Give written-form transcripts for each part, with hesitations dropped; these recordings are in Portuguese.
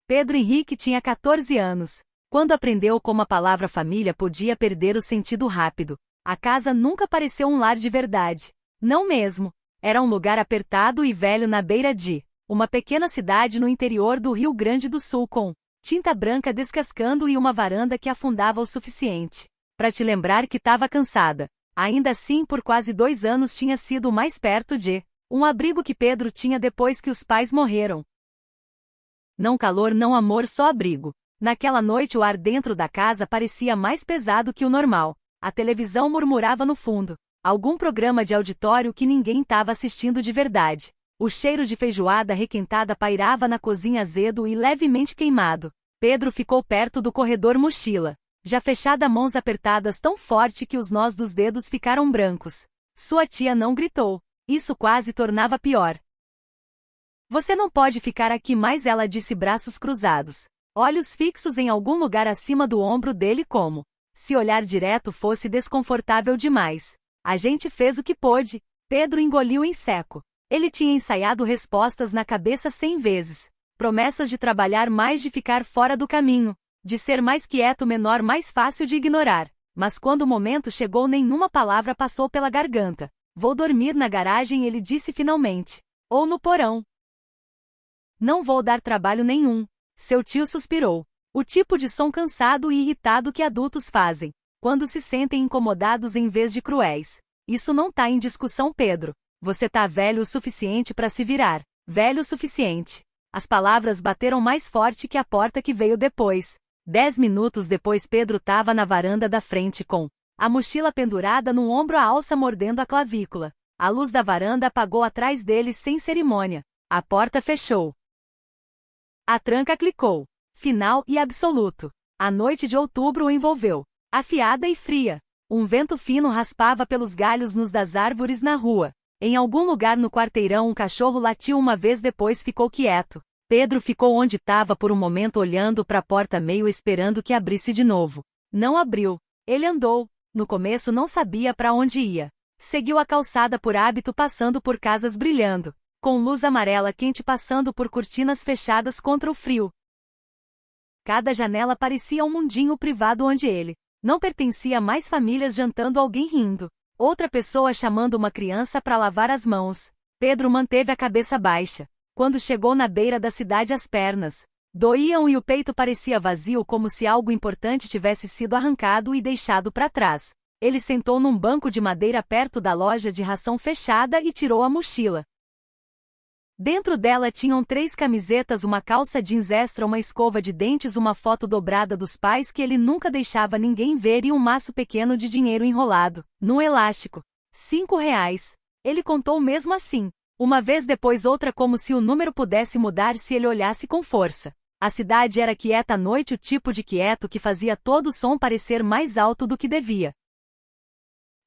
Pedro Henrique tinha 14 anos. Quando aprendeu como a palavra família podia perder o sentido rápido, a casa nunca pareceu um lar de verdade. Não mesmo. Era um lugar apertado e velho na beira de uma pequena cidade no interior do Rio Grande do Sul com tinta branca descascando e uma varanda que afundava o suficiente para te lembrar que estava cansada. Ainda assim, por quase 2 anos tinha sido mais perto de um abrigo que Pedro tinha depois que os pais morreram. Não calor, não amor, só abrigo. Naquela noite o ar dentro da casa parecia mais pesado que o normal. A televisão murmurava no fundo. Algum programa de auditório que ninguém estava assistindo de verdade. O cheiro de feijoada requentada pairava na cozinha azedo e levemente queimado. Pedro ficou perto do corredor mochila, já fechada, mãos apertadas tão forte que os nós dos dedos ficaram brancos. Sua tia não gritou. Isso quase tornava pior. Você não pode ficar aqui mais, ela disse, braços cruzados. Olhos fixos em algum lugar acima do ombro dele, como se olhar direto fosse desconfortável demais. A gente fez o que pôde. Pedro engoliu em seco. Ele tinha ensaiado respostas na cabeça 100 vezes. Promessas de trabalhar mais, de ficar fora do caminho, de ser mais quieto, menor, mais fácil de ignorar. Mas quando o momento chegou, nenhuma palavra passou pela garganta. Vou dormir na garagem, ele disse finalmente. Ou no porão. Não vou dar trabalho nenhum. Seu tio suspirou. O tipo de som cansado e irritado que adultos fazem quando se sentem incomodados em vez de cruéis. Isso não tá em discussão, Pedro. Você tá velho o suficiente para se virar. Velho o suficiente. As palavras bateram mais forte que a porta que veio depois. 10 minutos depois, Pedro tava na varanda da frente com a mochila pendurada no ombro, a alça mordendo a clavícula. A luz da varanda apagou atrás dele sem cerimônia. A porta fechou. A tranca clicou. Final e absoluto. A noite de outubro o envolveu. Afiada e fria. Um vento fino raspava pelos galhos nus das árvores na rua. Em algum lugar no quarteirão um cachorro latiu uma vez, depois ficou quieto. Pedro ficou onde estava por um momento, olhando para a porta, meio esperando que abrisse de novo. Não abriu. Ele andou. No começo não sabia para onde ia. Seguiu a calçada por hábito, passando por casas brilhando, com luz amarela quente, passando por cortinas fechadas contra o frio. Cada janela parecia um mundinho privado onde ele não pertencia. Mais famílias jantando, alguém rindo, outra pessoa chamando uma criança para lavar as mãos. Pedro manteve a cabeça baixa. Quando chegou na beira da cidade, as pernas doíam e o peito parecia vazio, como se algo importante tivesse sido arrancado e deixado para trás. Ele sentou num banco de madeira perto da loja de ração fechada e tirou a mochila. Dentro dela tinham 3 camisetas, uma calça jeans extra, uma escova de dentes, uma foto dobrada dos pais que ele nunca deixava ninguém ver e um maço pequeno de dinheiro enrolado num elástico. 5 reais. Ele contou mesmo assim. Uma vez, depois outra, como se o número pudesse mudar se ele olhasse com força. A cidade era quieta à noite, o tipo de quieto que fazia todo o som parecer mais alto do que devia.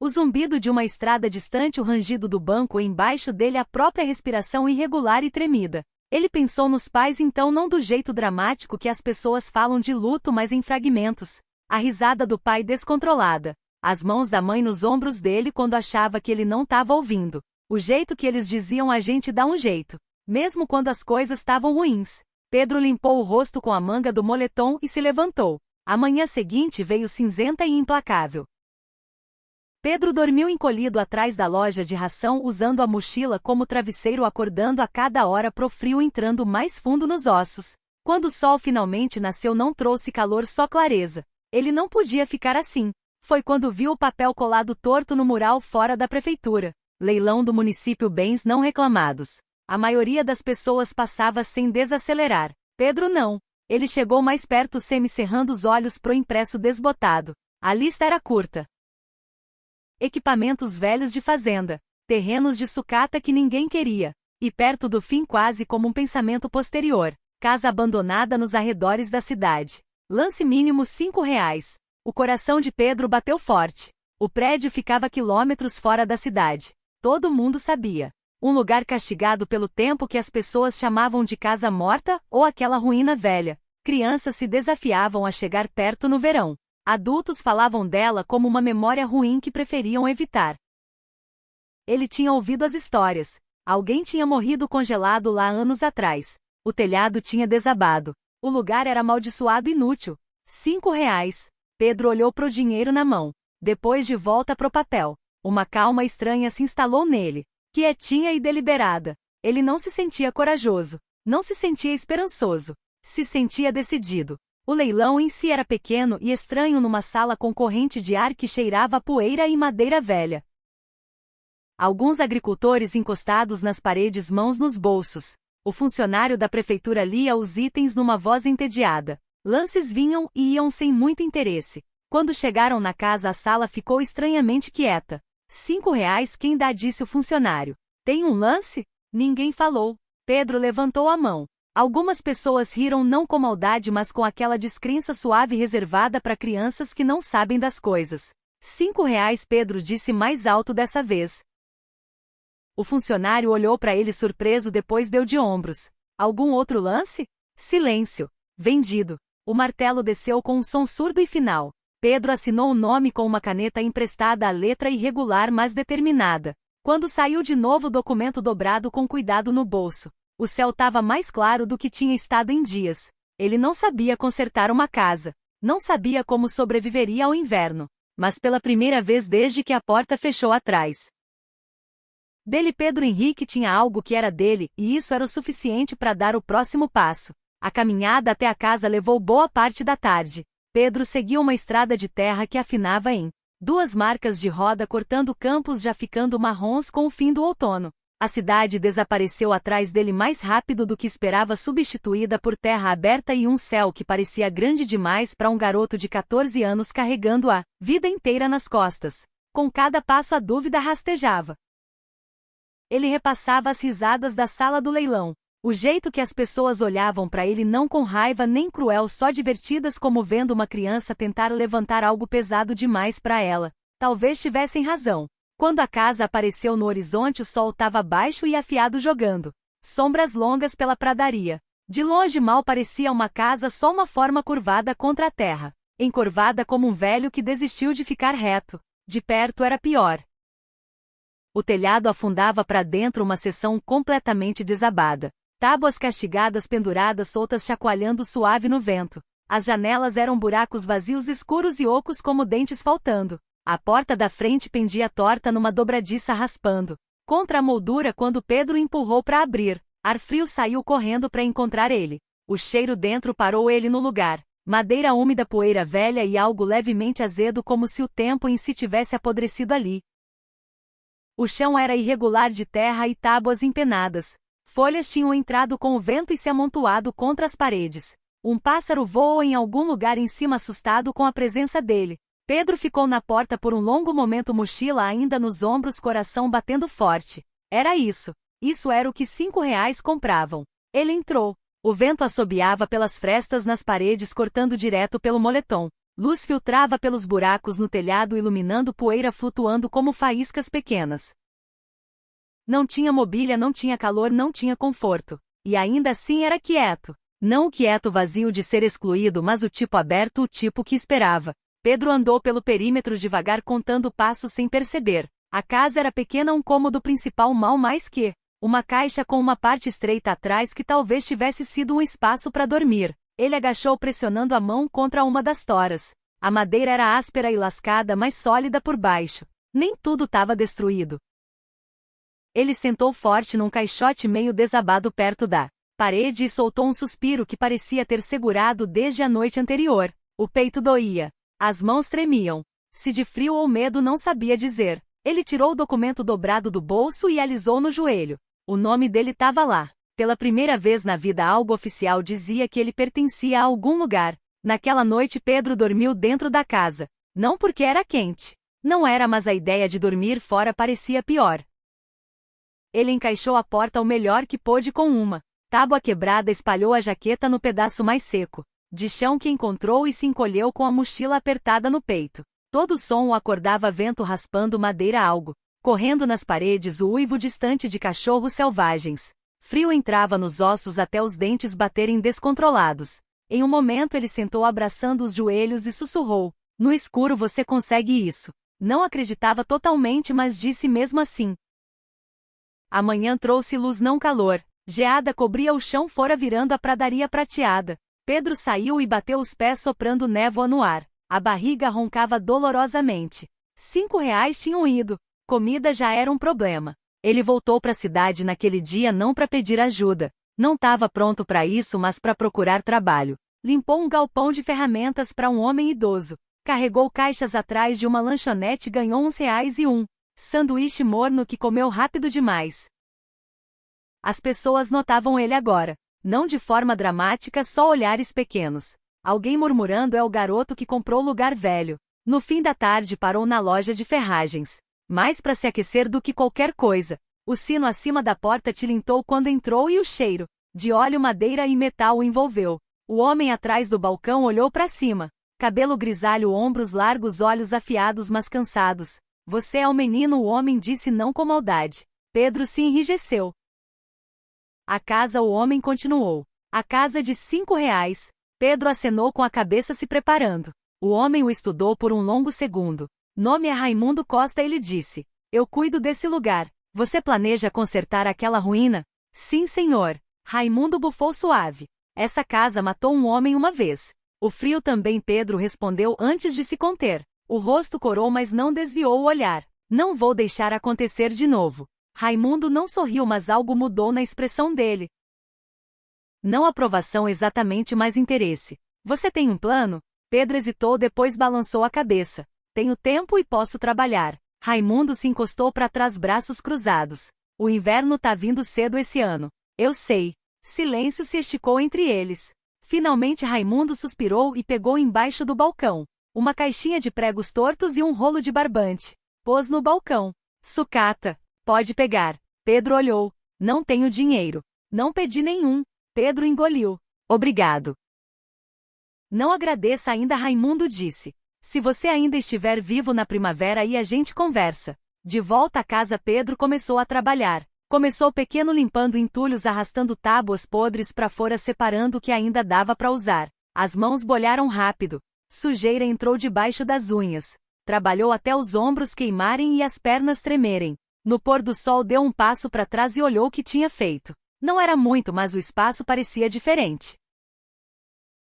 O zumbido de uma estrada distante, o rangido do banco embaixo dele, a própria respiração irregular e tremida. Ele pensou nos pais, então, não do jeito dramático que as pessoas falam de luto, mas em fragmentos. A risada do pai descontrolada. As mãos da mãe nos ombros dele quando achava que ele não estava ouvindo. O jeito que eles diziam: a gente dá um jeito, mesmo quando as coisas estavam ruins. Pedro limpou o rosto com a manga do moletom e se levantou. A manhã seguinte veio cinzenta e implacável. Pedro dormiu encolhido atrás da loja de ração, usando a mochila como travesseiro, acordando a cada hora pro frio entrando mais fundo nos ossos. Quando o sol finalmente nasceu, não trouxe calor, só clareza. Ele não podia ficar assim. Foi quando viu o papel colado torto no mural fora da prefeitura. Leilão do município, bens não reclamados. A maioria das pessoas passava sem desacelerar. Pedro não. Ele chegou mais perto, semicerrando os olhos pro impresso desbotado. A lista era curta. Equipamentos velhos de fazenda. Terrenos de sucata que ninguém queria. E perto do fim, quase como um pensamento posterior, casa abandonada nos arredores da cidade. Lance mínimo 5 reais. O coração de Pedro bateu forte. O prédio ficava quilômetros fora da cidade. Todo mundo sabia. Um lugar castigado pelo tempo que as pessoas chamavam de casa morta ou aquela ruína velha. Crianças se desafiavam a chegar perto no verão. Adultos falavam dela como uma memória ruim que preferiam evitar. Ele tinha ouvido as histórias. Alguém tinha morrido congelado lá anos atrás. O telhado tinha desabado. O lugar era amaldiçoado e inútil. R$ 5. Pedro olhou pro dinheiro na mão. Depois de volta pro papel. Uma calma estranha se instalou nele. Quietinha e deliberada. Ele não se sentia corajoso. Não se sentia esperançoso. Se sentia decidido. O leilão em si era pequeno e estranho numa sala com corrente de ar que cheirava a poeira e madeira velha. Alguns agricultores encostados nas paredes, mãos nos bolsos. O funcionário da prefeitura lia os itens numa voz entediada. Lances vinham e iam sem muito interesse. Quando chegaram na casa, a sala ficou estranhamente quieta. R$ 5, quem dá, disse o funcionário. Tem um lance? Ninguém falou. Pedro levantou a mão. Algumas pessoas riram, não com maldade, mas com aquela descrença suave reservada para crianças que não sabem das coisas. R$ 5, Pedro disse mais alto dessa vez. O funcionário olhou para ele surpreso, depois deu de ombros. Algum outro lance? Silêncio. Vendido. O martelo desceu com um som surdo e final. Pedro assinou o nome com uma caneta emprestada, a letra irregular mas determinada. Quando saiu de novo, o documento dobrado com cuidado no bolso. O céu estava mais claro do que tinha estado em dias. Ele não sabia consertar uma casa. Não sabia como sobreviveria ao inverno. Mas pela primeira vez desde que a porta fechou atrás dele, Pedro Henrique tinha algo que era dele, e isso era o suficiente para dar o próximo passo. A caminhada até a casa levou boa parte da tarde. Pedro seguiu uma estrada de terra que afinava em 2 marcas de roda, cortando campos já ficando marrons com o fim do outono. A cidade desapareceu atrás dele mais rápido do que esperava, substituída por terra aberta e um céu que parecia grande demais para um garoto de 14 anos carregando a vida inteira nas costas. Com cada passo a dúvida rastejava. Ele repassava as risadas da sala do leilão. O jeito que as pessoas olhavam para ele, não com raiva nem cruel, só divertidas, como vendo uma criança tentar levantar algo pesado demais para ela. Talvez tivessem razão. Quando a casa apareceu no horizonte, o sol estava baixo e afiado, jogando sombras longas pela pradaria. De longe mal parecia uma casa, só uma forma curvada contra a terra. Encurvada como um velho que desistiu de ficar reto. De perto era pior. O telhado afundava para dentro, uma seção completamente desabada. Tábuas castigadas penduradas soltas chacoalhando suave no vento. As janelas eram buracos vazios, escuros e ocos como dentes faltando. A porta da frente pendia torta numa dobradiça, raspando contra a moldura quando Pedro empurrou para abrir. Ar frio saiu correndo para encontrar ele. O cheiro dentro parou ele no lugar. Madeira úmida, poeira velha e algo levemente azedo, como se o tempo em si tivesse apodrecido ali. O chão era irregular, de terra e tábuas empenadas. Folhas tinham entrado com o vento e se amontoado contra as paredes. Um pássaro voou em algum lugar em cima, assustado com a presença dele. Pedro ficou na porta por um longo momento, mochila ainda nos ombros, coração batendo forte. Era isso. Isso era o que R$ 5 compravam. Ele entrou. O vento assobiava pelas frestas nas paredes, cortando direto pelo moletom. Luz filtrava pelos buracos no telhado, iluminando poeira flutuando como faíscas pequenas. Não tinha mobília, não tinha calor, não tinha conforto. E ainda assim era quieto. Não o quieto vazio de ser excluído, mas o tipo aberto, o tipo que esperava. Pedro andou pelo perímetro devagar, contando passos sem perceber. A casa era pequena, um cômodo principal, mal mais que uma caixa com uma parte estreita atrás que talvez tivesse sido um espaço para dormir. Ele agachou, pressionando a mão contra uma das toras. A madeira era áspera e lascada, mas sólida por baixo. Nem tudo estava destruído. Ele sentou forte num caixote meio desabado perto da parede e soltou um suspiro que parecia ter segurado desde a noite anterior. O peito doía. As mãos tremiam. Se de frio ou medo, não sabia dizer. Ele tirou o documento dobrado do bolso e alisou no joelho. O nome dele estava lá. Pela primeira vez na vida, algo oficial dizia que ele pertencia a algum lugar. Naquela noite, Pedro dormiu dentro da casa. Não porque era quente. Não era, mas a ideia de dormir fora parecia pior. Ele encaixou a porta o melhor que pôde com uma tábua quebrada, espalhou a jaqueta no pedaço mais seco de chão que encontrou e se encolheu com a mochila apertada no peito. Todo o som o acordava, vento raspando madeira, algo correndo nas paredes, o uivo distante de cachorros selvagens. Frio entrava nos ossos até os dentes baterem descontrolados. Em um momento ele sentou abraçando os joelhos e sussurrou: "No escuro você consegue isso." Não acreditava totalmente, mas disse mesmo assim. A manhã trouxe luz, não calor. Geada cobria o chão fora, virando a pradaria prateada. Pedro saiu e bateu os pés soprando névoa no ar. A barriga roncava dolorosamente. R$ 5 tinham ido. Comida já era um problema. Ele voltou para a cidade naquele dia não para pedir ajuda. Não estava pronto para isso, mas para procurar trabalho. Limpou um galpão de ferramentas para um homem idoso. Carregou caixas atrás de uma lanchonete e ganhou R$ 1 e um sanduíche morno que comeu rápido demais. As pessoas notavam ele agora. Não de forma dramática, só olhares pequenos. Alguém murmurando: é o garoto que comprou lugar velho. No fim da tarde parou na loja de ferragens. Mais para se aquecer do que qualquer coisa. O sino acima da porta tilintou quando entrou e o cheiro de óleo, madeira e metal o envolveu. O homem atrás do balcão olhou para cima. Cabelo grisalho, ombros largos, olhos afiados mas cansados. Você é o menino, o homem disse não com maldade. Pedro se enrijeceu. A casa, o homem continuou. A casa de R$ 5. Pedro acenou com a cabeça se preparando. O homem o estudou por um longo segundo. Nome é Raimundo Costa, ele disse. Eu cuido desse lugar. Você planeja consertar aquela ruína? Sim, senhor. Raimundo bufou suave. Essa casa matou um homem uma vez. O frio também, Pedro respondeu antes de se conter. O rosto corou, mas não desviou o olhar. Não vou deixar acontecer de novo. Raimundo não sorriu, mas algo mudou na expressão dele. Não aprovação exatamente, mas interesse. Você tem um plano? Pedro hesitou, depois balançou a cabeça. Tenho tempo e posso trabalhar. Raimundo se encostou para trás, braços cruzados. O inverno tá vindo cedo esse ano. Eu sei. Silêncio se esticou entre eles. Finalmente Raimundo suspirou e pegou embaixo do balcão uma caixinha de pregos tortos e um rolo de barbante. Pôs no balcão. Sucata. Pode pegar. Pedro olhou. Não tenho dinheiro. Não pedi nenhum. Pedro engoliu. Obrigado. Não agradeça ainda, Raimundo disse. Se você ainda estiver vivo na primavera aí a gente conversa. De volta à casa, Pedro começou a trabalhar. Começou pequeno, limpando entulhos, arrastando tábuas podres para fora, separando o que ainda dava para usar. As mãos bolharam rápido. Sujeira entrou debaixo das unhas. Trabalhou até os ombros queimarem e as pernas tremerem. No pôr do sol deu um passo para trás e olhou o que tinha feito. Não era muito, mas o espaço parecia diferente.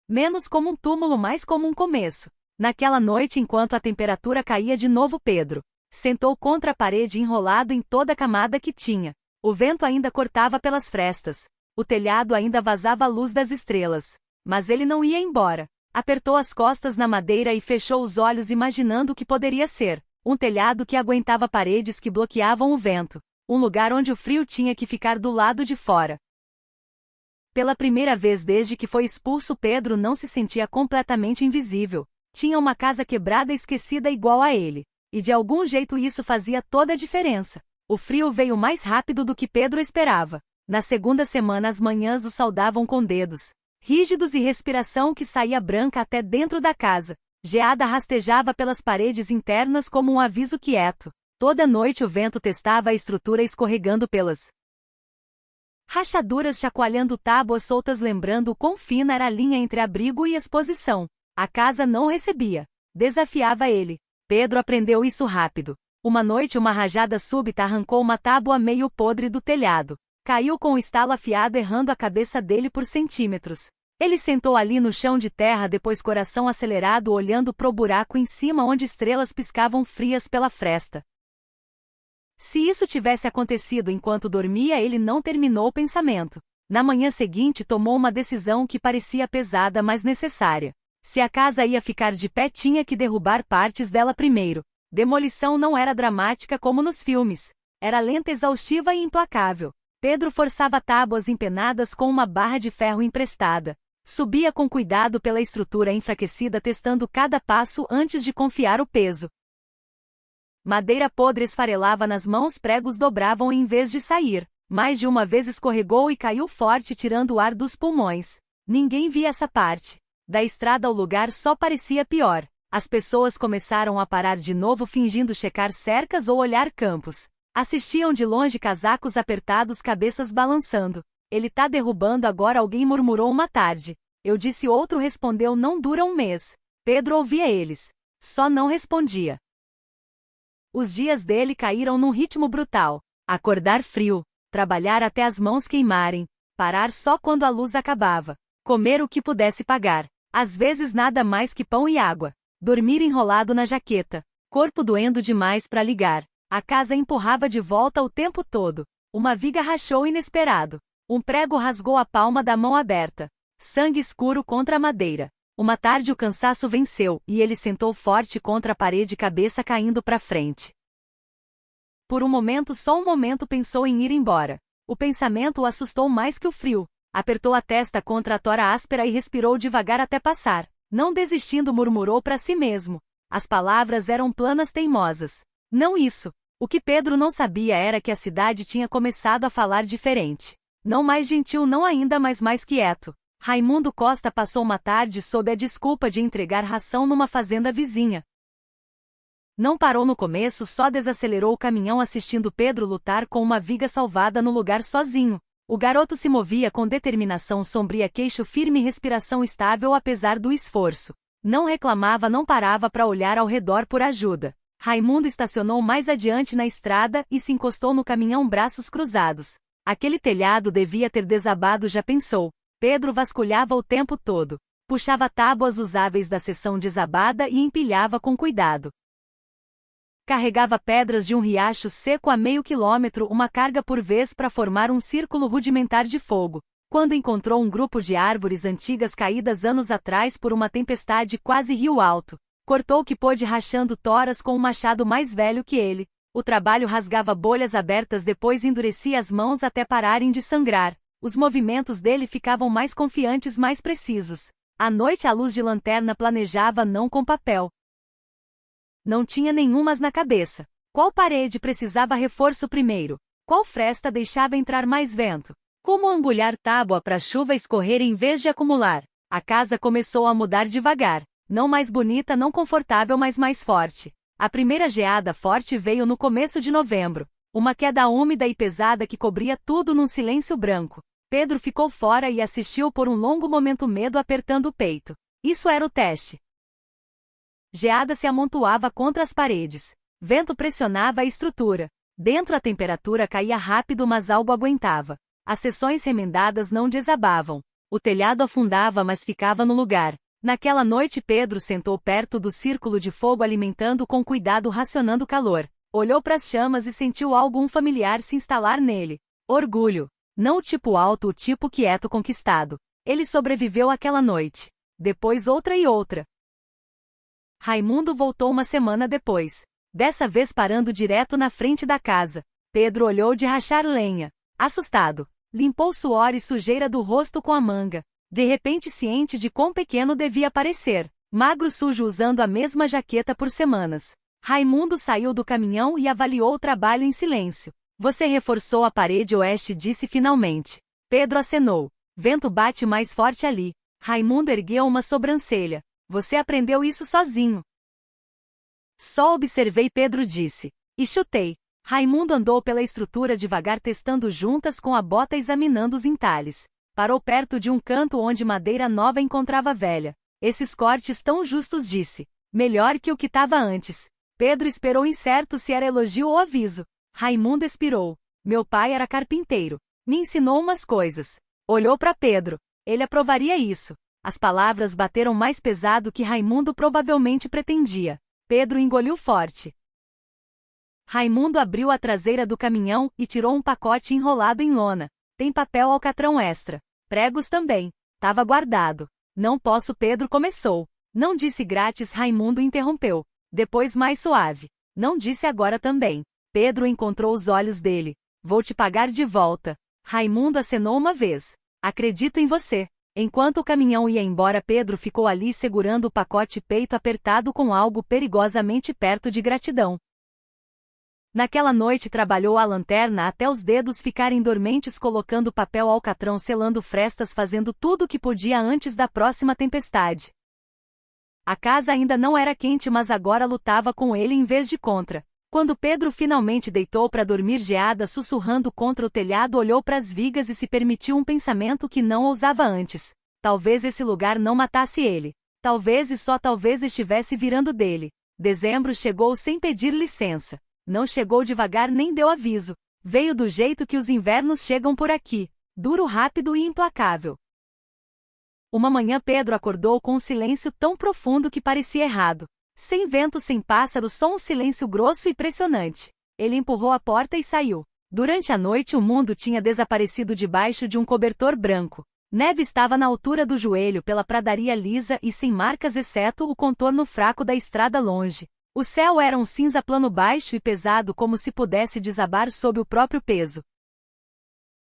Menos como um túmulo, mais como um começo. Naquela noite, enquanto a temperatura caía de novo, Pedro sentou contra a parede, enrolado em toda a camada que tinha. O vento ainda cortava pelas frestas. O telhado ainda vazava a luz das estrelas. Mas ele não ia embora. Apertou as costas na madeira e fechou os olhos, imaginando o que poderia ser. Um telhado que aguentava paredes que bloqueavam o vento. Um lugar onde o frio tinha que ficar do lado de fora. Pela primeira vez desde que foi expulso, Pedro não se sentia completamente invisível. Tinha uma casa quebrada, esquecida, igual a ele. E de algum jeito isso fazia toda a diferença. O frio veio mais rápido do que Pedro esperava. Na segunda semana as manhãs o saudavam com dedos rígidos e respiração que saía branca até dentro da casa. Geada rastejava pelas paredes internas como um aviso quieto. Toda noite o vento testava a estrutura, escorregando pelas rachaduras, chacoalhando tábuas soltas, lembrando o quão fina era a linha entre abrigo e exposição. A casa não recebia. Desafiava ele. Pedro aprendeu isso rápido. Uma noite uma rajada súbita arrancou uma tábua meio podre do telhado. Caiu com um estalo afiado, errando a cabeça dele por centímetros. Ele sentou ali no chão de terra, depois coração acelerado, olhando pro buraco em cima onde estrelas piscavam frias pela fresta. Se isso tivesse acontecido enquanto dormia, ele não terminou o pensamento. Na manhã seguinte tomou uma decisão que parecia pesada, mas necessária. Se a casa ia ficar de pé, tinha que derrubar partes dela primeiro. Demolição não era dramática como nos filmes. Era lenta, exaustiva e implacável. Pedro forçava tábuas empenadas com uma barra de ferro emprestada. Subia com cuidado pela estrutura enfraquecida, testando cada passo antes de confiar o peso. Madeira podre esfarelava nas mãos, pregos dobravam em vez de sair. Mais de uma vez escorregou e caiu forte, tirando o ar dos pulmões. Ninguém via essa parte. Da estrada o lugar só parecia pior. As pessoas começaram a parar de novo, fingindo checar cercas ou olhar campos. Assistiam de longe, casacos apertados, cabeças balançando. Ele tá derrubando agora, alguém murmurou uma tarde. Eu disse, outro respondeu, não dura um mês. Pedro ouvia eles. Só não respondia. Os dias dele caíram num ritmo brutal. Acordar frio. Trabalhar até as mãos queimarem. Parar só quando a luz acabava. Comer o que pudesse pagar. Às vezes nada mais que pão e água. Dormir enrolado na jaqueta. Corpo doendo demais para ligar. A casa empurrava de volta o tempo todo. Uma viga rachou inesperado. Um prego rasgou a palma da mão aberta. Sangue escuro contra a madeira. Uma tarde o cansaço venceu, e ele sentou forte contra a parede, cabeça caindo para frente. Por um momento, só um momento, pensou em ir embora. O pensamento o assustou mais que o frio. Apertou a testa contra a tora áspera e respirou devagar até passar. Não desistindo, murmurou para si mesmo. As palavras eram planas teimosas. Não isso. O que Pedro não sabia era que a cidade tinha começado a falar diferente. Não mais gentil, não ainda, mas mais quieto. Raimundo Costa passou uma tarde sob a desculpa de entregar ração numa fazenda vizinha. Não parou no começo, só desacelerou o caminhão assistindo Pedro lutar com uma viga salvada no lugar sozinho. O garoto se movia com determinação sombria, queixo firme e respiração estável apesar do esforço. Não reclamava, não parava para olhar ao redor por ajuda. Raimundo estacionou mais adiante na estrada e se encostou no caminhão, braços cruzados. Aquele telhado devia ter desabado, já pensou. Pedro vasculhava o tempo todo. Puxava tábuas usáveis da seção desabada e empilhava com cuidado. Carregava pedras de um riacho seco a meio quilômetro, uma carga por vez, para formar um círculo rudimentar de fogo. Quando encontrou um grupo de árvores antigas caídas anos atrás por uma tempestade, quase rio alto, cortou o que pôde, rachando toras com um machado mais velho que ele. O trabalho rasgava bolhas abertas, depois endurecia as mãos até pararem de sangrar. Os movimentos dele ficavam mais confiantes, mais precisos. À noite, a luz de lanterna planejava, não com papel. Não tinha nenhumas na cabeça. Qual parede precisava reforço primeiro? Qual fresta deixava entrar mais vento? Como angulhar tábua para a chuva escorrer em vez de acumular? A casa começou a mudar devagar. Não mais bonita, não confortável, mas mais forte. A primeira geada forte veio no começo de novembro. Uma queda úmida e pesada que cobria tudo num silêncio branco. Pedro ficou fora e assistiu por um longo momento, medo apertando o peito. Isso era o teste. Geada se amontoava contra as paredes. Vento pressionava a estrutura. Dentro a temperatura caía rápido, mas algo aguentava. As seções remendadas não desabavam. O telhado afundava, mas ficava no lugar. Naquela noite, Pedro sentou perto do círculo de fogo, alimentando com cuidado, racionando calor. Olhou para as chamas e sentiu algo familiar se instalar nele. Orgulho. Não o tipo alto, o tipo quieto, conquistado. Ele sobreviveu àquela noite. Depois outra e outra. Raimundo voltou uma semana depois. Dessa vez parando direto na frente da casa. Pedro olhou de rachar lenha. Assustado. Limpou suor e sujeira do rosto com a manga. De repente, ciente de quão pequeno devia parecer. Magro, sujo, usando a mesma jaqueta por semanas. Raimundo saiu do caminhão e avaliou o trabalho em silêncio. Você reforçou a parede oeste, disse finalmente. Pedro acenou. Vento bate mais forte ali. Raimundo ergueu uma sobrancelha. Você aprendeu isso sozinho. Só observei, Pedro disse. E chutei. Raimundo andou pela estrutura devagar, testando juntas com a bota, examinando os entalhes. Parou perto de um canto onde madeira nova encontrava velha. Esses cortes tão justos, disse. Melhor que o que estava antes. Pedro esperou, incerto se era elogio ou aviso. Raimundo expirou. Meu pai era carpinteiro. Me ensinou umas coisas. Olhou para Pedro. Ele aprovaria isso. As palavras bateram mais pesado que Raimundo provavelmente pretendia. Pedro engoliu forte. Raimundo abriu a traseira do caminhão e tirou um pacote enrolado em lona. Tem papel alcatrão extra. Pregos também. Tava guardado. Não posso, Pedro começou. Não disse grátis, Raimundo interrompeu. Depois mais suave. Não disse agora também. Pedro encontrou os olhos dele. Vou te pagar de volta. Raimundo acenou uma vez. Acredito em você. Enquanto o caminhão ia embora, Pedro ficou ali segurando o pacote, peito apertado com algo perigosamente perto de gratidão. Naquela noite trabalhou a lanterna até os dedos ficarem dormentes, colocando papel alcatrão, selando frestas, fazendo tudo o que podia antes da próxima tempestade. A casa ainda não era quente, mas agora lutava com ele em vez de contra. Quando Pedro finalmente deitou para dormir, geada sussurrando contra o telhado, olhou para as vigas e se permitiu um pensamento que não ousava antes. Talvez esse lugar não matasse ele. Talvez e só talvez estivesse virando dele. Dezembro chegou sem pedir licença. Não chegou devagar nem deu aviso. Veio do jeito que os invernos chegam por aqui. Duro, rápido e implacável. Uma manhã Pedro acordou com um silêncio tão profundo que parecia errado. Sem vento, sem pássaro, só um silêncio grosso e pressionante. Ele empurrou a porta e saiu. Durante a noite o mundo tinha desaparecido debaixo de um cobertor branco. Neve estava na altura do joelho pela pradaria lisa e sem marcas exceto o contorno fraco da estrada longe. O céu era um cinza plano baixo e pesado como se pudesse desabar sob o próprio peso.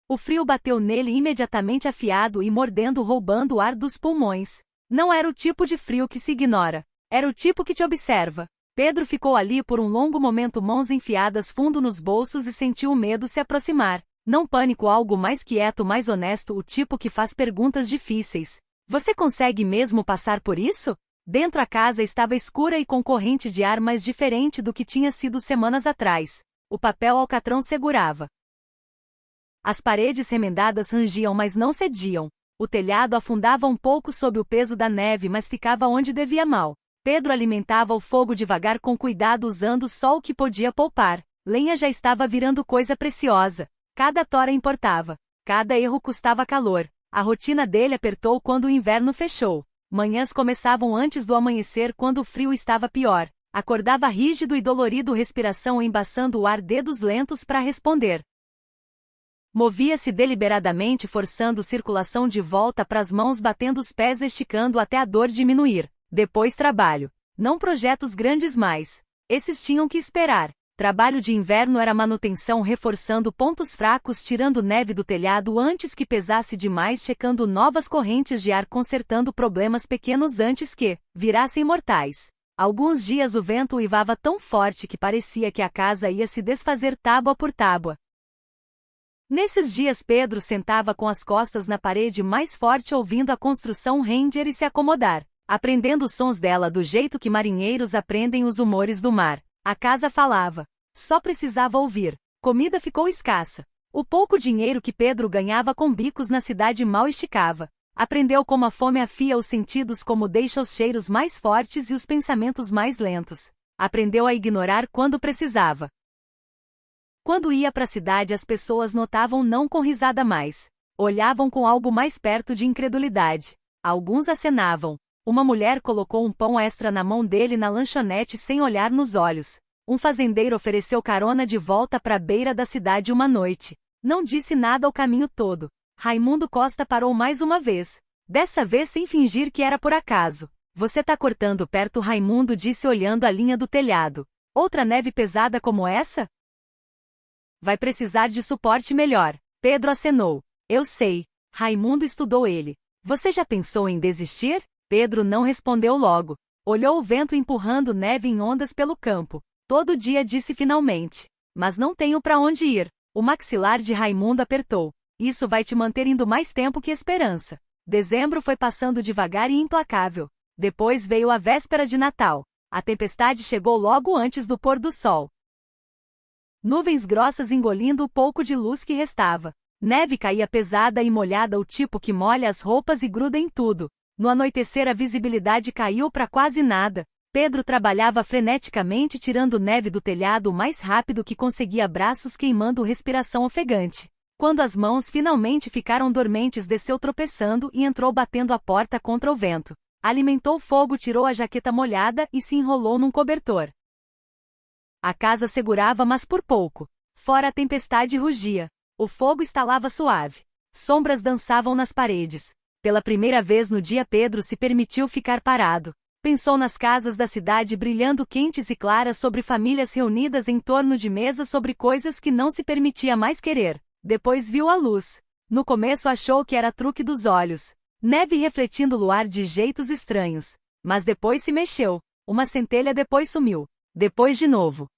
O frio bateu nele imediatamente afiado e mordendo, roubando o ar dos pulmões. Não era o tipo de frio que se ignora. Era o tipo que te observa. Pedro ficou ali por um longo momento, mãos enfiadas fundo nos bolsos, e sentiu o medo se aproximar. Não pânico, algo mais quieto, mais honesto, o tipo que faz perguntas difíceis. Você consegue mesmo passar por isso? Dentro a casa estava escura e com corrente de ar mais diferente do que tinha sido semanas atrás. O papel alcatrão segurava. As paredes remendadas rangiam, mas não cediam. O telhado afundava um pouco sob o peso da neve, mas ficava onde devia mal. Pedro alimentava o fogo devagar, com cuidado, usando só o que podia poupar. Lenha já estava virando coisa preciosa. Cada tora importava. Cada erro custava calor. A rotina dele apertou quando o inverno fechou. Manhãs começavam antes do amanhecer, quando o frio estava pior. Acordava rígido e dolorido, respiração embaçando o ar, dedos lentos para responder. Movia-se deliberadamente, forçando circulação de volta para as mãos, batendo os pés, esticando até a dor diminuir. Depois trabalho. Não projetos grandes mais. Esses tinham que esperar. Trabalho de inverno era manutenção, reforçando pontos fracos, tirando neve do telhado antes que pesasse demais, checando novas correntes de ar, consertando problemas pequenos antes que virassem mortais. Alguns dias o vento uivava tão forte que parecia que a casa ia se desfazer tábua por tábua. Nesses dias Pedro sentava com as costas na parede mais forte, ouvindo a construção render e se acomodar, aprendendo os sons dela do jeito que marinheiros aprendem os humores do mar. A casa falava. Só precisava ouvir. Comida ficou escassa. O pouco dinheiro que Pedro ganhava com bicos na cidade mal esticava. Aprendeu como a fome afia os sentidos, como deixa os cheiros mais fortes e os pensamentos mais lentos. Aprendeu a ignorar quando precisava. Quando ia para a cidade, as pessoas notavam, não com risada mais. Olhavam com algo mais perto de incredulidade. Alguns acenavam. Uma mulher colocou um pão extra na mão dele na lanchonete sem olhar nos olhos. Um fazendeiro ofereceu carona de volta para a beira da cidade uma noite. Não disse nada o caminho todo. Raimundo Costa parou mais uma vez. Dessa vez sem fingir que era por acaso. Você tá cortando perto, Raimundo disse, olhando a linha do telhado. Outra neve pesada como essa? Vai precisar de suporte melhor. Pedro acenou. Eu sei. Raimundo estudou ele. Você já pensou em desistir? Pedro não respondeu logo. Olhou o vento empurrando neve em ondas pelo campo. Todo dia, disse finalmente. Mas não tenho para onde ir. O maxilar de Raimundo apertou. Isso vai te manter indo mais tempo que esperança. Dezembro foi passando devagar e implacável. Depois veio a véspera de Natal. A tempestade chegou logo antes do pôr do sol. Nuvens grossas engolindo o pouco de luz que restava. Neve caía pesada e molhada, o tipo que molha as roupas e gruda em tudo. No anoitecer a visibilidade caiu para quase nada. Pedro trabalhava freneticamente, tirando neve do telhado o mais rápido que conseguia, braços queimando, respiração ofegante. Quando as mãos finalmente ficaram dormentes, desceu tropeçando e entrou batendo a porta contra o vento. Alimentou o fogo, tirou a jaqueta molhada e se enrolou num cobertor. A casa segurava, mas por pouco. Fora a tempestade rugia. O fogo estalava suave. Sombras dançavam nas paredes. Pela primeira vez no dia Pedro se permitiu ficar parado. Pensou nas casas da cidade brilhando quentes e claras, sobre famílias reunidas em torno de mesas, sobre coisas que não se permitia mais querer. Depois viu a luz. No começo achou que era truque dos olhos. Neve refletindo o luar de jeitos estranhos. Mas depois se mexeu. Uma centelha, depois sumiu. Depois de novo.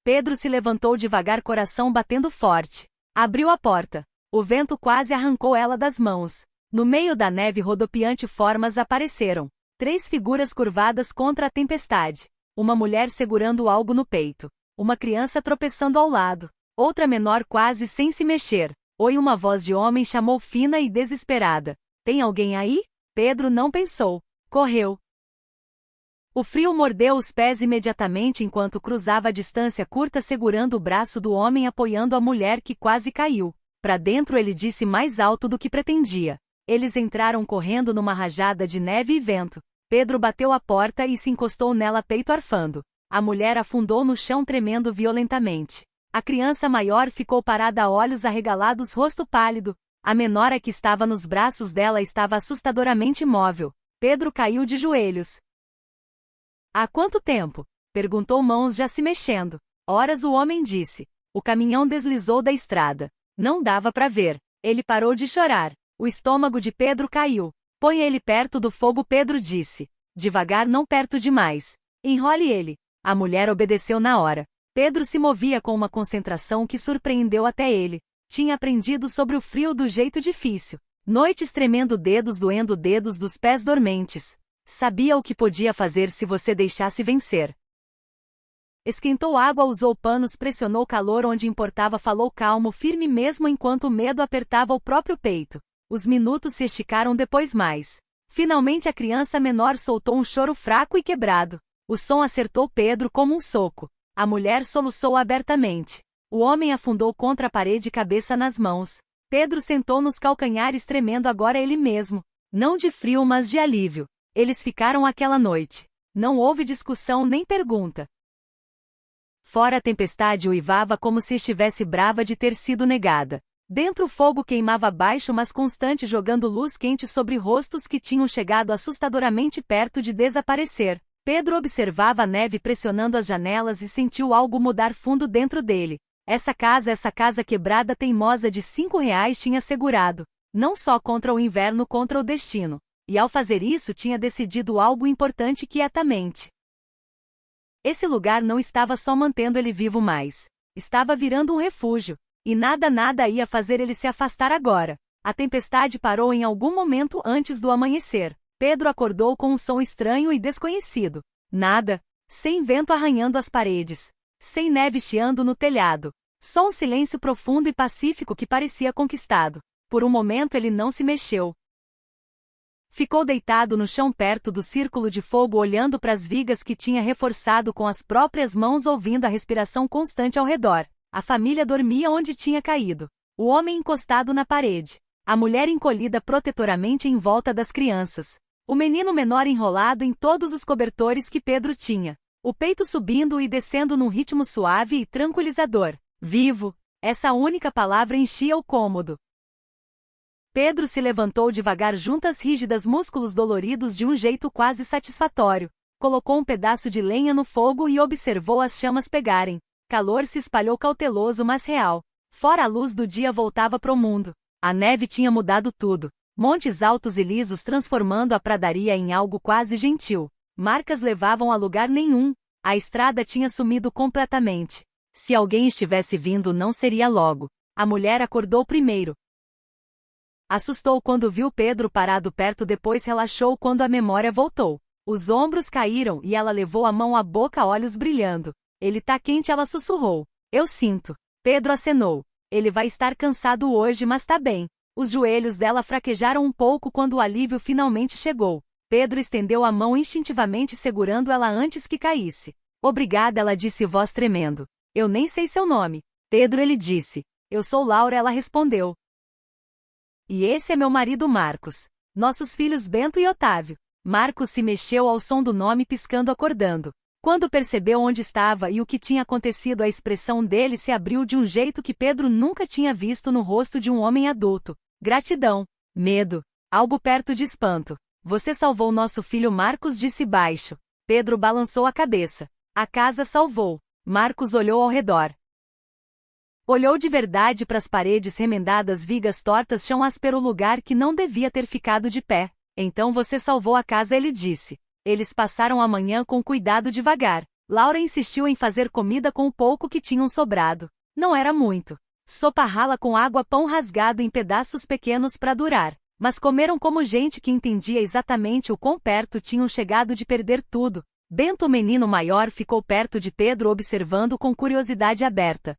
Pedro se levantou devagar, coração batendo forte. Abriu a porta. O vento quase arrancou ela das mãos. No meio da neve rodopiante formas apareceram. 3 figuras curvadas contra a tempestade. Uma mulher segurando algo no peito. Uma criança tropeçando ao lado. Outra menor quase sem se mexer. Oi, uma voz de homem chamou, fina e desesperada. Tem alguém aí? Pedro não pensou. Correu. O frio mordeu os pés imediatamente enquanto cruzava a distância curta, segurando o braço do homem, apoiando a mulher que quase caiu. Pra dentro, ele disse mais alto do que pretendia. Eles entraram correndo numa rajada de neve e vento. Pedro bateu a porta e se encostou nela peito arfando. A mulher afundou no chão tremendo violentamente. A criança maior ficou parada, olhos arregalados, rosto pálido. A menor, a que estava nos braços dela, estava assustadoramente imóvel. Pedro caiu de joelhos. Há quanto tempo? Perguntou, mãos já se mexendo. Horas, o homem disse. O caminhão deslizou da estrada. Não dava para ver. Ele parou de chorar. O estômago de Pedro caiu. Põe ele perto do fogo, Pedro disse. Devagar, não perto demais. Enrole ele. A mulher obedeceu na hora. Pedro se movia com uma concentração que surpreendeu até ele. Tinha aprendido sobre o frio do jeito difícil. Noites tremendo, dedos doendo, dedos dos pés dormentes. Sabia o que podia fazer se você deixasse vencer. Esquentou água, usou panos, pressionou o calor onde importava, falou calmo, firme mesmo enquanto o medo apertava o próprio peito. Os minutos se esticaram, depois mais. Finalmente a criança menor soltou um choro fraco e quebrado. O som acertou Pedro como um soco. A mulher soluçou abertamente. O homem afundou contra a parede, cabeça nas mãos. Pedro sentou nos calcanhares, tremendo agora ele mesmo. Não de frio, mas de alívio. Eles ficaram aquela noite. Não houve discussão nem pergunta. Fora a tempestade uivava como se estivesse brava de ter sido negada. Dentro o fogo queimava baixo mas constante, jogando luz quente sobre rostos que tinham chegado assustadoramente perto de desaparecer. Pedro observava a neve pressionando as janelas e sentiu algo mudar fundo dentro dele. Essa casa quebrada teimosa de R$ 5 tinha segurado. Não só contra o inverno, contra o destino. E ao fazer isso tinha decidido algo importante quietamente. Esse lugar não estava só mantendo ele vivo mais. Estava virando um refúgio. E nada ia fazer ele se afastar agora. A tempestade parou em algum momento antes do amanhecer. Pedro acordou com um som estranho e desconhecido. Nada. Sem vento arranhando as paredes. Sem neve chiando no telhado. Só um silêncio profundo e pacífico que parecia conquistado. Por um momento ele não se mexeu. Ficou deitado no chão perto do círculo de fogo, olhando para as vigas que tinha reforçado com as próprias mãos, ouvindo a respiração constante ao redor. A família dormia onde tinha caído. O homem encostado na parede. A mulher encolhida protetoramente em volta das crianças. O menino menor enrolado em todos os cobertores que Pedro tinha. O peito subindo e descendo num ritmo suave e tranquilizador. Vivo. Essa única palavra enchia o cômodo. Pedro se levantou devagar, juntas rígidas, músculos doloridos de um jeito quase satisfatório. Colocou um pedaço de lenha no fogo e observou as chamas pegarem. Calor se espalhou, cauteloso mas real. Fora, a luz do dia voltava pro mundo. A neve tinha mudado tudo. Montes altos e lisos transformando a pradaria em algo quase gentil. Marcas levavam a lugar nenhum. A estrada tinha sumido completamente. Se alguém estivesse vindo, não seria logo. A mulher acordou primeiro. Assustou quando viu Pedro parado perto, depois relaxou quando a memória voltou. Os ombros caíram e ela levou a mão à boca, olhos brilhando. Ele tá quente, ela sussurrou. Eu sinto. Pedro acenou. Ele vai estar cansado hoje, mas tá bem. Os joelhos dela fraquejaram um pouco quando o alívio finalmente chegou. Pedro estendeu a mão instintivamente, segurando ela antes que caísse. Obrigada, ela disse, voz tremendo. Eu nem sei seu nome. Pedro, ele disse. Eu sou Laura, ela respondeu. E esse é meu marido Marcos. Nossos filhos Bento e Otávio. Marcos se mexeu ao som do nome, piscando, acordando. Quando percebeu onde estava e o que tinha acontecido, a expressão dele se abriu de um jeito que Pedro nunca tinha visto no rosto de um homem adulto. Gratidão. Medo. Algo perto de espanto. Você salvou nosso filho, Marcos disse baixo. Pedro balançou a cabeça. A casa salvou. Marcos olhou ao redor. Olhou de verdade para as paredes remendadas, vigas tortas, chão áspero, lugar que não devia ter ficado de pé. Então você salvou a casa, ele disse. Eles passaram a manhã com cuidado, devagar. Laura insistiu em fazer comida com o pouco que tinham sobrado. Não era muito. Sopa rala com água, pão rasgado em pedaços pequenos para durar. Mas comeram como gente que entendia exatamente o quão perto tinham chegado de perder tudo. Bento, o menino maior, ficou perto de Pedro, observando com curiosidade aberta.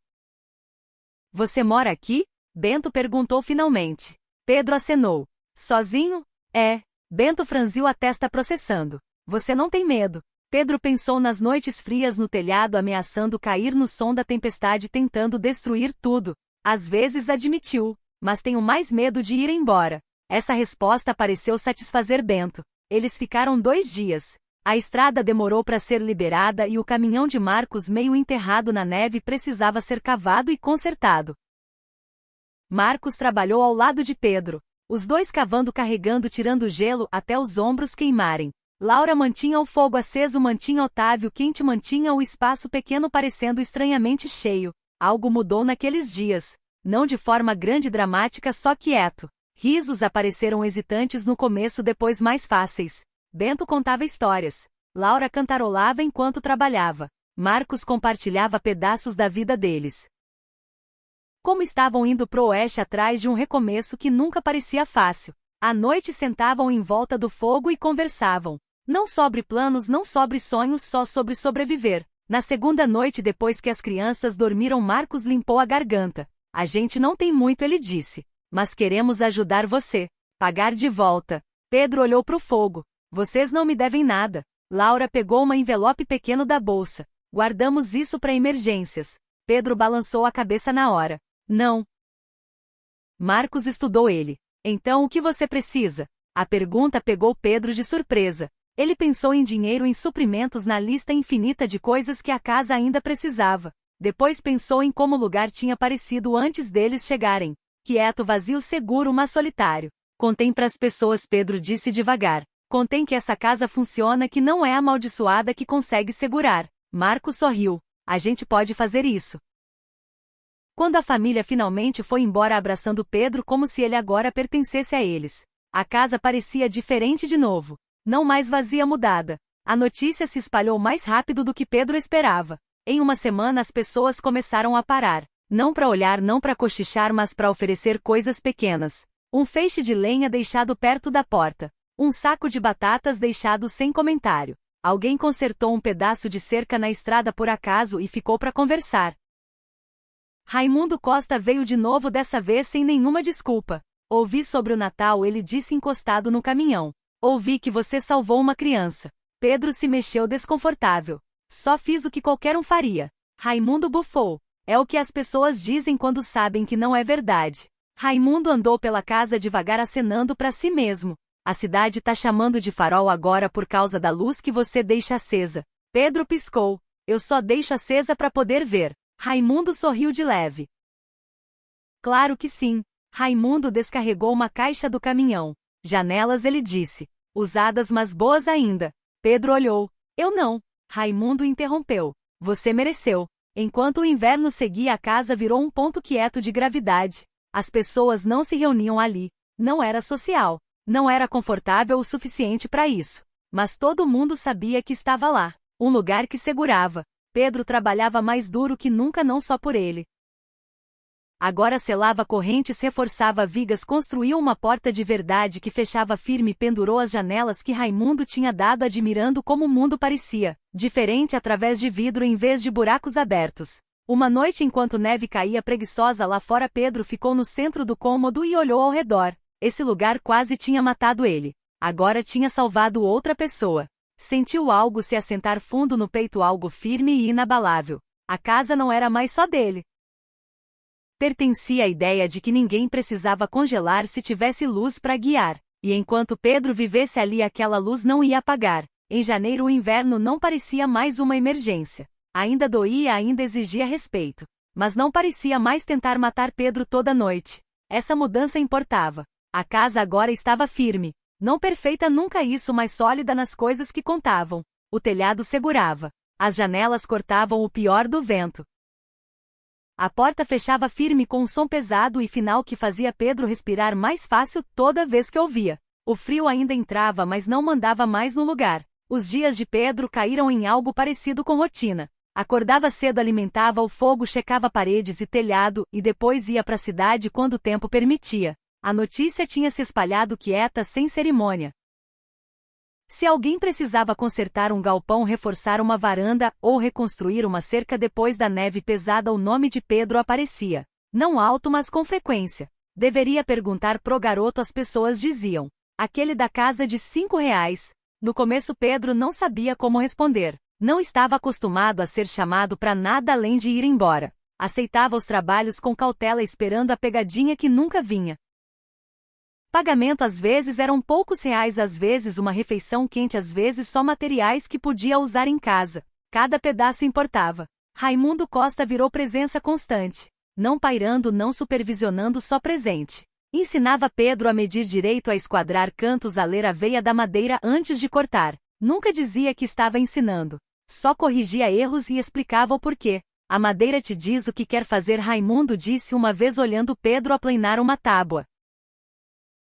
Você mora aqui? Bento perguntou finalmente. Pedro acenou. Sozinho? É. Bento franziu a testa, processando. Você não tem medo? Pedro pensou nas noites frias no telhado, ameaçando cair no som da tempestade, tentando destruir tudo. Às vezes, admitiu. Mas tenho mais medo de ir embora. Essa resposta pareceu satisfazer Bento. Eles ficaram 2 dias. A estrada demorou para ser liberada e o caminhão de Marcos, meio enterrado na neve, precisava ser cavado e consertado. Marcos trabalhou ao lado de Pedro. Os dois cavando, carregando, tirando gelo até os ombros queimarem. Laura mantinha o fogo aceso, mantinha Otávio quente, mantinha o espaço pequeno parecendo estranhamente cheio. Algo mudou naqueles dias. Não de forma grande e dramática, só quieto. Risos apareceram hesitantes no começo, depois mais fáceis. Bento contava histórias. Laura cantarolava enquanto trabalhava. Marcos compartilhava pedaços da vida deles. Como estavam indo pro oeste atrás de um recomeço que nunca parecia fácil. À noite sentavam em volta do fogo e conversavam. Não sobre planos, não sobre sonhos, só sobre sobreviver. Na segunda noite, depois que as crianças dormiram, Marcos limpou a garganta. A gente não tem muito, ele disse. Mas queremos ajudar você. Pagar de volta. Pedro olhou pro fogo. Vocês não me devem nada. Laura pegou uma envelope pequeno da bolsa. Guardamos isso para emergências. Pedro balançou a cabeça na hora. Não. Marcos estudou ele. Então o que você precisa? A pergunta pegou Pedro de surpresa. Ele pensou em dinheiro, em suprimentos, na lista infinita de coisas que a casa ainda precisava. Depois pensou em como o lugar tinha parecido antes deles chegarem. Quieto, vazio, seguro, mas solitário. Contem para as pessoas, Pedro disse devagar. Contem que essa casa funciona, que não é amaldiçoada, que consegue segurar. Marcos sorriu. A gente pode fazer isso. Quando a família finalmente foi embora abraçando Pedro como se ele agora pertencesse a eles. A casa parecia diferente de novo. Não mais vazia, mudada. A notícia se espalhou mais rápido do que Pedro esperava. Em uma semana as pessoas começaram a parar. Não para olhar, não para cochichar, mas para oferecer coisas pequenas. Um feixe de lenha deixado perto da porta. Um saco de batatas deixado sem comentário. Alguém consertou um pedaço de cerca na estrada por acaso e ficou para conversar. Raimundo Costa veio de novo, dessa vez sem nenhuma desculpa. Ouvi sobre o Natal, ele disse encostado no caminhão. Ouvi que você salvou uma criança. Pedro se mexeu desconfortável. Só fiz o que qualquer um faria. Raimundo bufou. É o que as pessoas dizem quando sabem que não é verdade. Raimundo andou pela casa devagar, acenando para si mesmo. A cidade tá chamando de farol agora por causa da luz que você deixa acesa. Pedro piscou. Eu só deixo acesa para poder ver. Raimundo sorriu de leve. Claro que sim. Raimundo descarregou uma caixa do caminhão. Janelas, ele disse. Usadas, mas boas ainda. Pedro olhou. Eu não. Raimundo interrompeu. Você mereceu. Enquanto o inverno seguia, a casa virou um ponto quieto de gravidade. As pessoas não se reuniam ali. Não era social. Não era confortável o suficiente para isso. Mas todo mundo sabia que estava lá. Um lugar que segurava. Pedro trabalhava mais duro que nunca, não só por ele. Agora selava correntes, reforçava vigas, construiu uma porta de verdade que fechava firme, pendurou as janelas que Raimundo tinha dado, admirando como o mundo parecia diferente através de vidro em vez de buracos abertos. Uma noite, enquanto neve caía preguiçosa lá fora, Pedro ficou no centro do cômodo e olhou ao redor. Esse lugar quase tinha matado ele. Agora tinha salvado outra pessoa. Sentiu algo se assentar fundo no peito, algo firme e inabalável. A casa não era mais só dele. Pertencia à ideia de que ninguém precisava congelar se tivesse luz para guiar. E enquanto Pedro vivesse ali, aquela luz não ia apagar. Em janeiro o inverno não parecia mais uma emergência. Ainda doía, ainda exigia respeito. Mas não parecia mais tentar matar Pedro toda noite. Essa mudança importava. A casa agora estava firme. Não perfeita nunca isso, mas sólida nas coisas que contavam. O telhado segurava. As janelas cortavam o pior do vento. A porta fechava firme com um som pesado e final que fazia Pedro respirar mais fácil toda vez que ouvia. O frio ainda entrava, mas não mandava mais no lugar. Os dias de Pedro caíram em algo parecido com rotina. Acordava cedo, alimentava o fogo, checava paredes e telhado, e depois ia para a cidade quando o tempo permitia. A notícia tinha se espalhado quieta, sem cerimônia. Se alguém precisava consertar um galpão, reforçar uma varanda, ou reconstruir uma cerca depois da neve pesada, o nome de Pedro aparecia. Não alto, mas com frequência. Deveria perguntar pro garoto, as pessoas diziam. Aquele da casa de R$ 5. No começo Pedro não sabia como responder. Não estava acostumado a ser chamado para nada além de ir embora. Aceitava os trabalhos com cautela, esperando a pegadinha que nunca vinha. Pagamento às vezes eram poucos reais, às vezes uma refeição quente, às vezes só materiais que podia usar em casa. Cada pedaço importava. Raimundo Costa virou presença constante. Não pairando, não supervisionando, só presente. Ensinava Pedro a medir direito, a esquadrar cantos, a ler a veia da madeira antes de cortar. Nunca dizia que estava ensinando. Só corrigia erros e explicava o porquê. A madeira te diz o que quer fazer, Raimundo disse uma vez olhando Pedro aplanar uma tábua.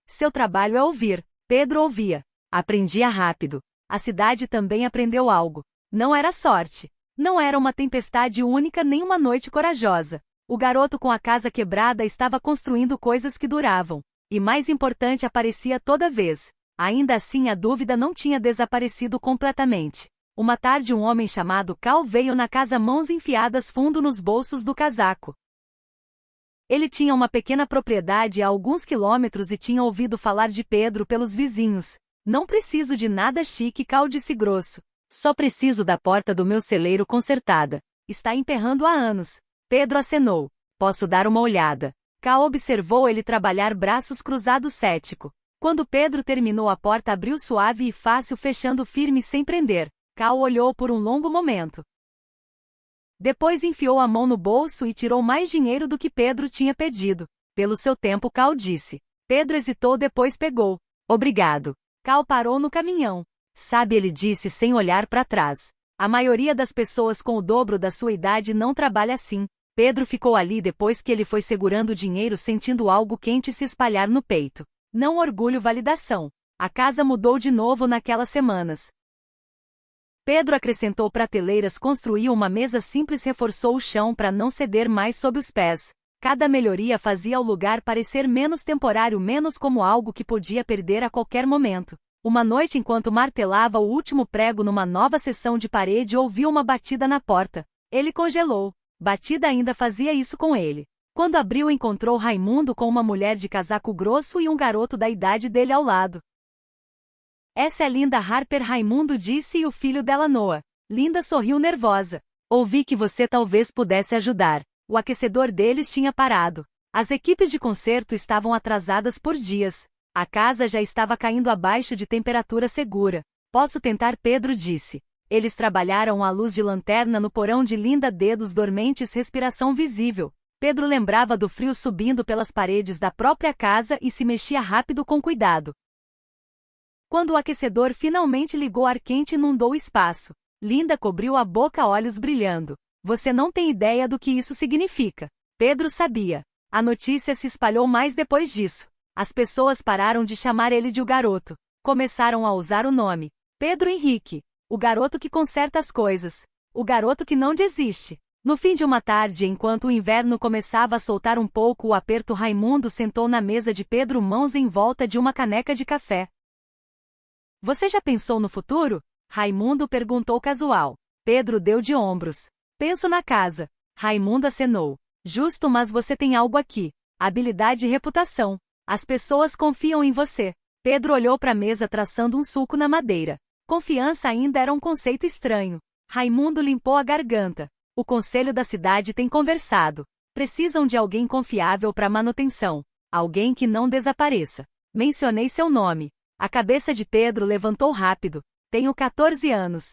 Seu trabalho é ouvir. Pedro ouvia. Aprendia rápido. A cidade também aprendeu algo. Não era sorte. Não era uma tempestade única nem uma noite corajosa. O garoto com a casa quebrada estava construindo coisas que duravam. E mais importante, aparecia toda vez. Ainda assim, a dúvida não tinha desaparecido completamente. Uma tarde, um homem chamado Cal veio na casa, mãos enfiadas fundo nos bolsos do casaco. Ele tinha uma pequena propriedade a alguns quilômetros e tinha ouvido falar de Pedro pelos vizinhos. Não preciso de nada chique, Cal disse grosso. Só preciso da porta do meu celeiro consertada. Está emperrando há anos. Pedro acenou. Posso dar uma olhada. Cal observou ele trabalhar, braços cruzados, cético. Quando Pedro terminou, a porta abriu suave e fácil, fechando firme sem prender. Cal olhou por um longo momento. Depois enfiou a mão no bolso e tirou mais dinheiro do que Pedro tinha pedido. Pelo seu tempo, Cal disse. Pedro hesitou, depois pegou. Obrigado. Cal parou no caminhão. Sabe, ele disse sem olhar para trás. A maioria das pessoas com o dobro da sua idade não trabalha assim. Pedro ficou ali depois que ele foi segurando o dinheiro, sentindo algo quente se espalhar no peito. Não orgulho, validação. A casa mudou de novo naquelas semanas. Pedro acrescentou prateleiras, construiu uma mesa simples, reforçou o chão para não ceder mais sob os pés. Cada melhoria fazia o lugar parecer menos temporário, menos como algo que podia perder a qualquer momento. Uma noite, enquanto martelava o último prego numa nova seção de parede, ouviu uma batida na porta. Ele congelou. Batida ainda fazia isso com ele. Quando abriu, encontrou Raimundo com uma mulher de casaco grosso e um garoto da idade dele ao lado. Essa é Linda Harper, Raimundo disse, e o filho dela, Noah. Linda sorriu nervosa. Ouvi que você talvez pudesse ajudar. O aquecedor deles tinha parado. As equipes de conserto estavam atrasadas por dias. A casa já estava caindo abaixo de temperatura segura. Posso tentar, Pedro disse. Eles trabalharam à luz de lanterna no porão de Linda, dedos dormentes, respiração visível. Pedro lembrava do frio subindo pelas paredes da própria casa e se mexia rápido com cuidado. Quando o aquecedor finalmente ligou, ar quente inundou o espaço. Linda cobriu a boca, olhos brilhando. Você não tem ideia do que isso significa. Pedro sabia. A notícia se espalhou mais depois disso. As pessoas pararam de chamar ele de o garoto. Começaram a usar o nome. Pedro Henrique. O garoto que conserta as coisas. O garoto que não desiste. No fim de uma tarde, enquanto o inverno começava a soltar um pouco o aperto, Raimundo sentou na mesa de Pedro, mãos em volta de uma caneca de café. Você já pensou no futuro? Raimundo perguntou casual. Pedro deu de ombros. Penso na casa. Raimundo acenou. Justo, mas você tem algo aqui. Habilidade e reputação. As pessoas confiam em você. Pedro olhou para a mesa, traçando um sulco na madeira. Confiança ainda era um conceito estranho. Raimundo limpou a garganta. O conselho da cidade tem conversado. Precisam de alguém confiável para manutenção. Alguém que não desapareça. Mencionei seu nome. A cabeça de Pedro levantou rápido. Tenho 14 anos.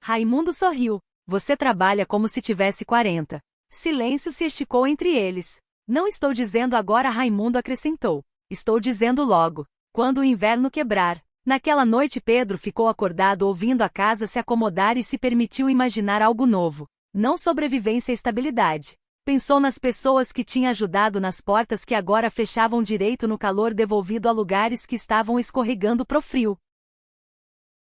Raimundo sorriu. Você trabalha como se tivesse 40. Silêncio se esticou entre eles. Não estou dizendo agora, Raimundo acrescentou. Estou dizendo logo. Quando o inverno quebrar. Naquela noite, Pedro ficou acordado ouvindo a casa se acomodar e se permitiu imaginar algo novo. Não sobrevivência e estabilidade. Pensou nas pessoas que tinha ajudado, nas portas que agora fechavam direito no calor devolvido a lugares que estavam escorregando pro frio.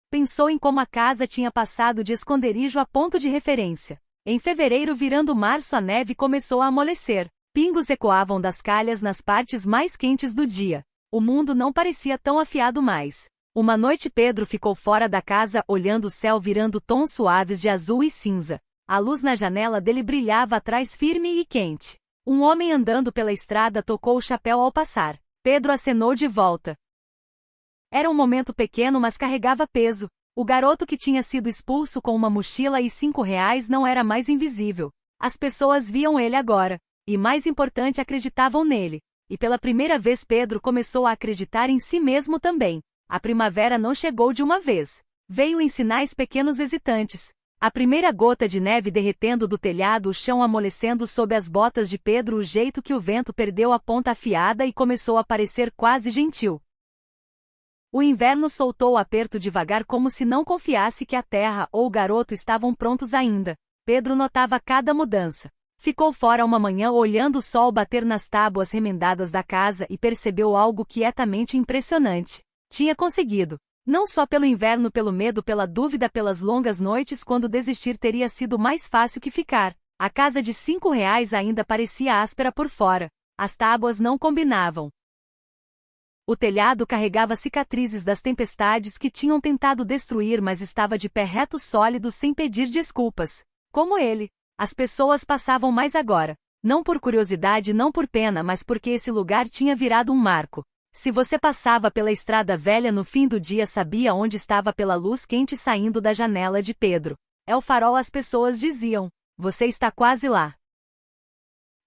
Pensou em como a casa tinha passado de esconderijo a ponto de referência. Em fevereiro, virando março, a neve começou a amolecer. Pingos ecoavam das calhas nas partes mais quentes do dia. O mundo não parecia tão afiado mais. Uma noite, Pedro ficou fora da casa, olhando o céu virando tons suaves de azul e cinza. A luz na janela dele brilhava atrás, firme e quente. Um homem andando pela estrada tocou o chapéu ao passar. Pedro acenou de volta. Era um momento pequeno, mas carregava peso. O garoto que tinha sido expulso com uma mochila e R$ 5 não era mais invisível. As pessoas viam ele agora. E mais importante, acreditavam nele. E pela primeira vez Pedro começou a acreditar em si mesmo também. A primavera não chegou de uma vez. Veio em sinais pequenos hesitantes. A primeira gota de neve derretendo do telhado, o chão amolecendo sob as botas de Pedro, o jeito que o vento perdeu a ponta afiada e começou a parecer quase gentil. O inverno soltou o aperto devagar como se não confiasse que a terra ou o garoto estavam prontos ainda. Pedro notava cada mudança. Ficou fora uma manhã olhando o sol bater nas tábuas remendadas da casa e percebeu algo quietamente impressionante. Tinha conseguido. Não só pelo inverno, pelo medo, pela dúvida, pelas longas noites quando desistir teria sido mais fácil que ficar. A casa de R$ 5 ainda parecia áspera por fora. As tábuas não combinavam. O telhado carregava cicatrizes das tempestades que tinham tentado destruir, mas estava de pé reto, sólido, sem pedir desculpas. Como ele. As pessoas passavam mais agora. Não por curiosidade, não por pena, mas porque esse lugar tinha virado um marco. Se você passava pela estrada velha no fim do dia, sabia onde estava pela luz quente saindo da janela de Pedro. É o farol, as pessoas diziam. Você está quase lá.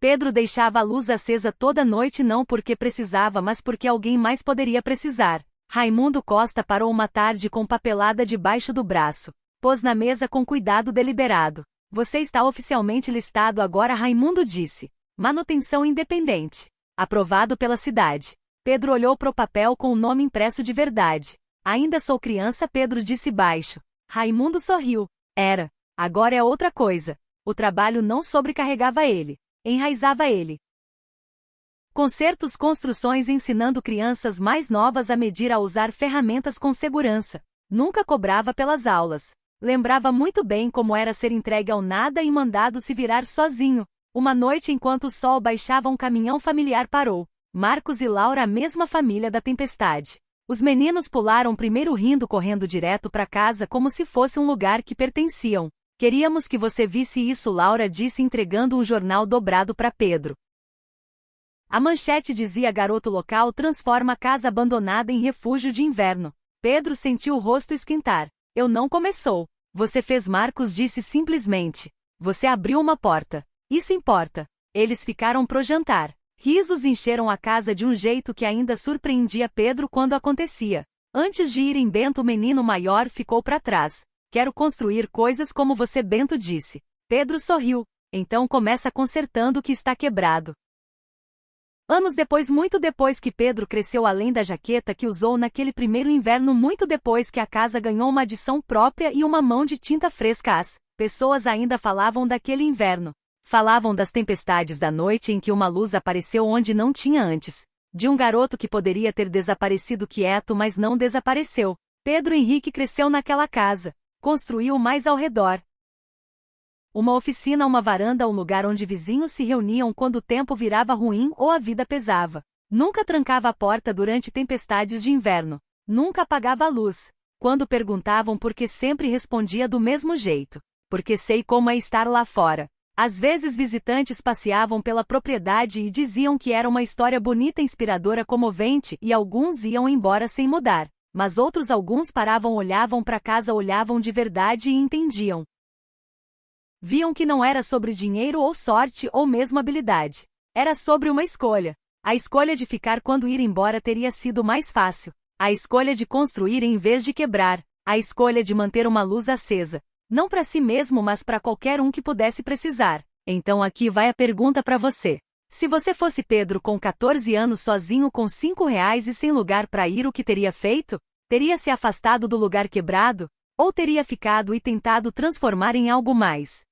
Pedro deixava a luz acesa toda noite não porque precisava, mas porque alguém mais poderia precisar. Raimundo Costa parou uma tarde com papelada debaixo do braço. Pôs na mesa com cuidado deliberado. Você está oficialmente listado agora, Raimundo disse. Manutenção independente. Aprovado pela cidade. Pedro olhou para o papel com o nome impresso de verdade. Ainda sou criança, Pedro disse baixo. Raimundo sorriu. Era. Agora é outra coisa. O trabalho não sobrecarregava ele. Enraizava ele. Concertos, construções, ensinando crianças mais novas a medir, a usar ferramentas com segurança. Nunca cobrava pelas aulas. Lembrava muito bem como era ser entregue ao nada e mandado se virar sozinho. Uma noite, enquanto o sol baixava, um caminhão familiar parou. Marcos e Laura, a mesma família da tempestade. Os meninos pularam primeiro rindo, correndo direto para casa como se fosse um lugar que pertenciam. Queríamos que você visse isso, Laura disse entregando um jornal dobrado para Pedro. A manchete dizia: garoto local transforma a casa abandonada em refúgio de inverno. Pedro sentiu o rosto esquentar. Eu não começou. Você fez, Marcos disse simplesmente. Você abriu uma porta. Isso importa. Eles ficaram pro jantar. Risos encheram a casa de um jeito que ainda surpreendia Pedro quando acontecia. Antes de irem, Bento, o menino maior, ficou para trás. Quero construir coisas como você, Bento disse. Pedro sorriu. Então começa consertando o que está quebrado. Anos depois, muito depois que Pedro cresceu, além da jaqueta que usou naquele primeiro inverno, muito depois que a casa ganhou uma adição própria e uma mão de tinta fresca, as pessoas ainda falavam daquele inverno. Falavam das tempestades da noite em que uma luz apareceu onde não tinha antes. De um garoto que poderia ter desaparecido quieto, mas não desapareceu. Pedro Henrique cresceu naquela casa. Construiu mais ao redor. Uma oficina, uma varanda, um lugar onde vizinhos se reuniam quando o tempo virava ruim ou a vida pesava. Nunca trancava a porta durante tempestades de inverno. Nunca apagava a luz. Quando perguntavam por que, sempre respondia do mesmo jeito. Porque sei como é estar lá fora. Às vezes visitantes passeavam pela propriedade e diziam que era uma história bonita, inspiradora, comovente, e alguns iam embora sem mudar. Mas outros, alguns paravam, olhavam para casa, olhavam de verdade e entendiam. Viam que não era sobre dinheiro ou sorte ou mesmo habilidade. Era sobre uma escolha. A escolha de ficar quando ir embora teria sido mais fácil. A escolha de construir em vez de quebrar. A escolha de manter uma luz acesa. Não para si mesmo, mas para qualquer um que pudesse precisar. Então aqui vai a pergunta para você. Se você fosse Pedro com 14 anos, sozinho, com R$ 5 e sem lugar para ir, o que teria feito? Teria se afastado do lugar quebrado? Ou teria ficado e tentado transformar em algo mais?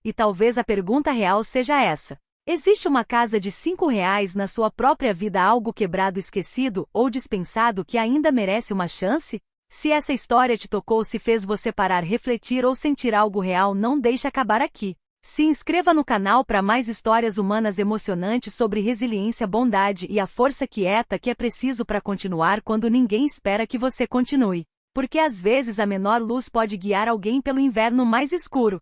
E talvez a pergunta real seja essa. Existe uma casa de R$ 5 na sua própria vida, algo quebrado, esquecido ou dispensado que ainda merece uma chance? Se essa história te tocou, se fez você parar, refletir ou sentir algo real, não deixe acabar aqui. Se inscreva no canal para mais histórias humanas emocionantes sobre resiliência, bondade e a força quieta que é preciso para continuar quando ninguém espera que você continue. Porque às vezes a menor luz pode guiar alguém pelo inverno mais escuro.